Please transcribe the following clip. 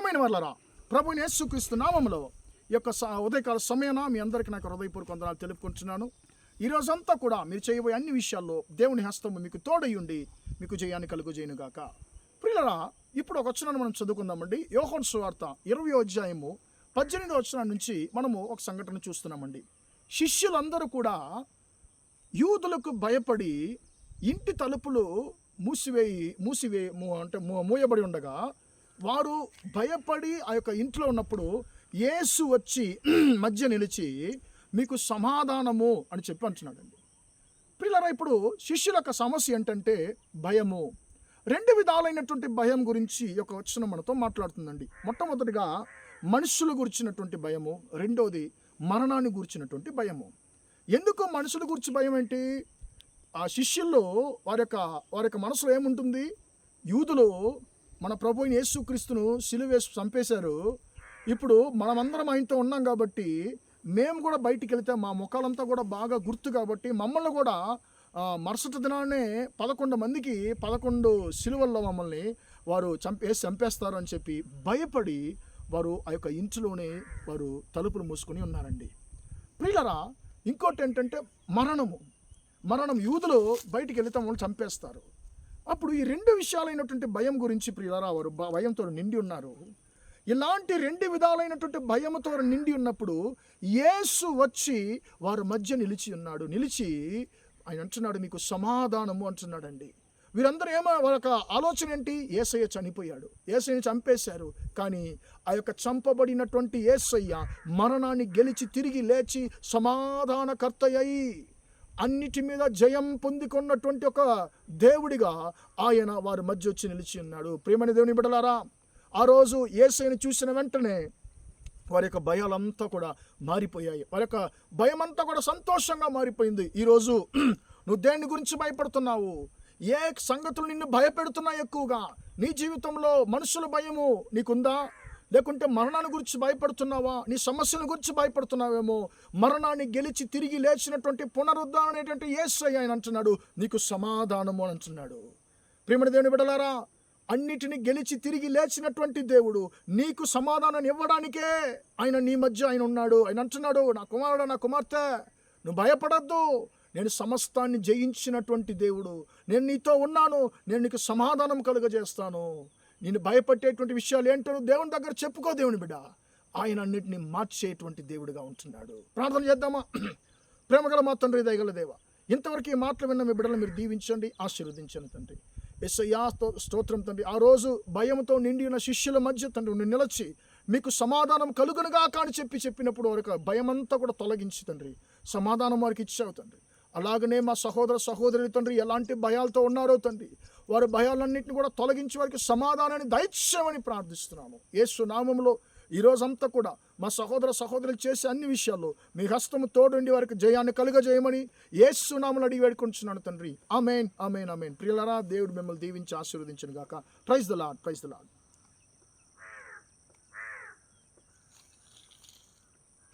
ప్రియమైన వాళ్ళరా, ప్రభువైన యేసుక్రీస్తు నామములో ఈ యొక్క ఉదయకాల సమయాన మీ అందరికీ నాకు హృదయపూర్వక వందనాలు తెలుపుకుంటున్నాను. ఈ రోజంతా కూడా మీరు చేయబోయే అన్ని విషయాల్లో దేవుని హస్తము మీకు తోడయ్యుండి మీకు జయాన్ని కలుగజేయునుగాక. ప్రియులరా, ఇప్పుడు ఒక వచనాన్ని మనం చదువుకుందామండి. యోహాను సువార్త 20వ అధ్యాయము 18వ వచనం నుంచి మనము ఒక సంఘటన చూస్తున్నామండి. శిష్యులందరూ కూడా యూదులకు భయపడి ఇంటి తలుపులు మూయబడి ఉండగా వారు భయపడి ఆ యొక్క ఇంట్లో ఉన్నప్పుడు యేసు వచ్చి మధ్య నిలిచి మీకు సమాధానము అని చెప్పి అంటున్నాడండి. ప్రియులారా, ఇప్పుడు శిష్యుల యొక్క సమస్య ఏంటంటే భయము. రెండు విధాలైనటువంటి భయం గురించి ఒక వచనం మనతో మాట్లాడుతుందండి. మొట్టమొదటిగా మనుషులు గురించినటువంటి భయము, రెండోది మరణాన్ని గురించినటువంటి భయము. ఎందుకు మనుషుల గురించి భయం ఏంటి? ఆ శిష్యుల్లో వారి యొక్క మనసులో ఏముంటుంది? యూదులు మన ప్రభువైన యేసుక్రీస్తును సిలువేసి చంపేశారు. ఇప్పుడు మనమందరం ఆయనతో ఉన్నాం కాబట్టి మేము కూడా బయటికి వెళితే మా ముఖాలంతా కూడా బాగా గుర్తు కాబట్టి మమ్మల్ని కూడా మరుసటి దినాన్నే 11 మందికి 11 సిలువల్లో మమ్మల్ని వారు చంపేస్తారు అని చెప్పి భయపడి వారు ఆ యొక్క ఇంటిలోనే వారు తలుపులు మూసుకొని ఉన్నారండి. ప్రియులరా, ఇంకోటి ఏంటంటే మరణం. యూదులు బయటికి వెళితే వాళ్ళు చంపేస్తారు. అప్పుడు ఈ రెండు విషయాలైనటువంటి భయం గురించి ప్రియులరా వారు భయంతో నిండి ఉన్నారు. ఇలాంటి రెండు విధాలైనటువంటి భయంతో నిండి ఉన్నప్పుడు యేసు వచ్చి వారి మధ్య నిలిచి ఆయన అంటున్నాడు మీకు సమాధానము అంటున్నాడండి. వీరందరూ వారి యొక్క ఆలోచన ఏంటి? యేసయ్య చనిపోయాడు, యేసయ్యని చంపేశారు. కానీ ఆ యొక్క చంపబడినటువంటి యేసయ్య మరణాన్ని గెలిచి తిరిగి లేచి సమాధానకర్త అయి అన్నిటి మీద జయం పొందుకున్నటువంటి ఒక దేవుడిగా ఆయన వారి మధ్య వచ్చి నిలిచి ఉన్నాడు. ప్రియమైన దేవుని బిడ్డలారా, ఆ రోజు యేసయ్యని చూసిన వెంటనే వారి యొక్క భయాలంతా కూడా మారిపోయాయి. వారి యొక్క భయమంతా కూడా సంతోషంగా మారిపోయింది. ఈరోజు నువ్వు దేని గురించి భయపడుతున్నావు? ఏ సంగతులు నిన్ను భయపెడుతున్నాయి? ఎక్కువగా నీ జీవితంలో మనుషుల భయము నీకుందా? లేకుంటే మరణాన్ని గురించి భయపడుతున్నావా? నీ సమస్యల గురించి భయపడుతున్నావేమో. మరణాన్ని గెలిచి తిరిగి లేచినటువంటి పునరుద్ధరణ అనేటువంటి యేసయ్య ఆయన అంటున్నాడు నీకు సమాధానము అని అంటున్నాడు. ప్రియమైన దేవుని బిడ్డలారా, అన్నిటిని గెలిచి తిరిగి లేచినటువంటి దేవుడు నీకు సమాధానం ఇవ్వడానికే ఆయన నీ మధ్య ఆయన ఉన్నాడు. ఆయన అంటున్నాడు, నా కుమారుడు, నా కుమార్తె, నువ్వు భయపడద్దు, నేను సమస్తాన్ని జయించినటువంటి దేవుడు, నేను నీతో ఉన్నాను, నేను నీకు సమాధానం కలుగజేస్తాను. నేను భయపడేటువంటి విషయాలు ఏంటో దేవుని దగ్గర చెప్పుకో. దేవుని బిడ్డ ఆయన అన్నిటిని మార్చేటువంటి దేవుడిగా ఉంటున్నాడు. ప్రార్థన చేద్దామా? ప్రేమగల మా తండ్రి, దయగల దేవ, ఇంతవరకు ఈ మాటలు విన్న మీ బిడ్డలు మీరు దీవించండి, ఆశీర్వదించండి తండ్రి. యేసయ్యా స్తోత్రం తండ్రి. ఆ రోజు భయంతో నిండి ఉన్న శిష్యుల మధ్య తండ్రి నిలిచి మీకు సమాధానం కలుగునుగా అని చెప్పినప్పుడు వారికి భయమంతా కూడా తొలగించి తండ్రి సమాధానం వారికి ఇచ్చావు తండ్రి. అలాగనే మా సహోదరులు తండ్రి ఎలాంటి భయాలతో ఉన్నారో తండ్రి, వారి భయాలన్నింటినీ కూడా తొలగించి వారికి సమాధానాన్ని దయచేయమని ప్రార్థిస్తున్నాము. యేసు నామములో ఈరోజంతా కూడా మా సహోదరులు చేసే అన్ని విషయాల్లో మీ హస్తము తోడుండి వారికి జయాన్ని కలుగజేయమని యేసు నామములో అడిగి వేడుకుంటున్నాను తండ్రి. ఆమేన్, ఆమేన్, ఆమేన్. ప్రియులారా, దేవుడు మిమ్మల్ని దీవించి ఆశీర్వదించును గాక. Praise the lord.